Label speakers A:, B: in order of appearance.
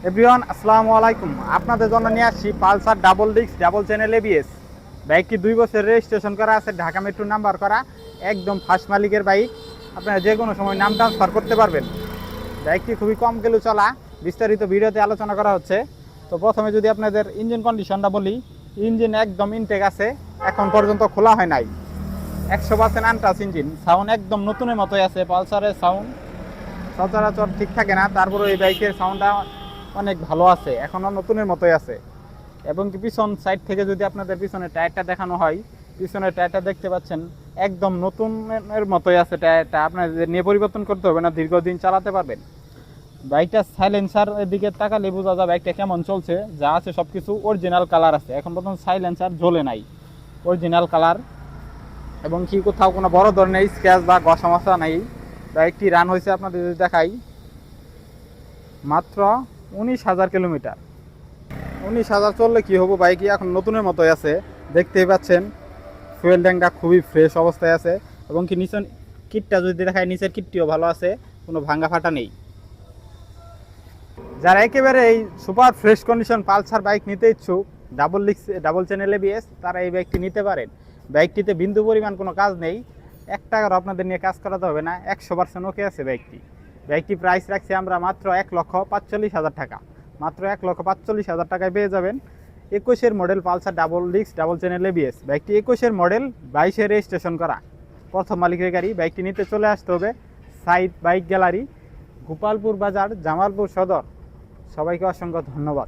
A: Everyone আসসালামু আলাইকুম। আপনাদের জন্য নিয়ে আসছি Pulsar double disc double channel ABS বাইকটি 2 বছর রেজিস্ট্রেশন করা আছে, ঢাকা মেট্রো নাম্বার করা, একদম ফার্স্ট মালিকের বাইক। আপনারা যে কোনো সময় নাম ট্রান্সফার করতে পারবেন। বাইকটি খুবই কম কিলো চলা, বিস্তারিত ভিডিওতে আলোচনা করা হচ্ছে। তো প্রথমে যদি আপনাদের ইঞ্জিন কন্ডিশনটা বলি, ইঞ্জিন একদম ইনটেক আছে, এখন পর্যন্ত খোলা হয় নাই, 100% আনটাচ ইঞ্জিন। সাউন্ড একদম নতুনের মতোই আছে। পালসারের সাউন্ড সচরাচর ঠিক থাকে না, তারপরে এই বাইকের সাউন্ডটা অনেক ভালো আছে, এখনও নতুনের মতোই আছে। এবং কি পিছন সাইড থেকে যদি আপনাদের পিছনের টায়ারটা দেখানো হয়, পিছনের টায়ারটা দেখতে পাচ্ছেন একদম নতুনের মতোই আছে। টায়ারটা আপনাদের নিয়ে পরিবর্তন করতে হবে না, দীর্ঘদিন চালাতে পারবেন। বাইকটা সাইলেন্সার দিকে তাকালে বোঝা যায় বাইকটা কেমন চলছে। যা আছে সব কিছু অরিজিনাল কালার আছে, এখন পর্যন্ত সাইলেন্সার জ্বলে নাই, অরিজিনাল কালার। এবং কি কোথাও কোনো বড় ধরনের স্ক্র্যাচ বা ঘষা মশা নেই। বাইকটি রান হয়েছে আপনাদের যদি দেখাই, মাত্র 19,000 কিলোমিটার। 19,000 চললে কী হবো, বাইকই এখন নতুনের মতোই আছে, দেখতেই পাচ্ছেন। ফুয়েল ট্যাঙ্কটা খুবই ফ্রেশ অবস্থায় আছে। এবং কি নিচের কিটটা যদি দেখায়, নিচের কিটটিও ভালো আছে, কোনো ভাঙ্গা ফাটা নেই। যারা একেবারে এই super fresh condition Pulsar bike নিতে ইচ্ছুক, ডাবল চ্যানেল এবিএস, তারা এই বাইকটি নিতে পারেন। বাইকটিতে বিন্দু পরিমাণ কোনো কাজ নেই, 1 টাকারও আপনাদের নিয়ে কাজ করাতে হবে না, 100% ওকে আছে বাইকটি প্রাইস রাখছি আমরা মাত্র 1,45,000 টাকা। মাত্র 1,45,000 টাকায় পেয়ে যাবেন 21-এর model Pulsar double disc double channel ABS. বাইকটি 21-এর মডেল, 22-এর রেজিস্ট্রেশন করা, প্রথম মালিকের গাড়ি। বাইকটি নিতে চলে আসতে হবে সাইড বাইক গ্যালারি, গোপালপুর বাজার, জামালপুর সদর। সবাইকে অসংখ্য ধন্যবাদ।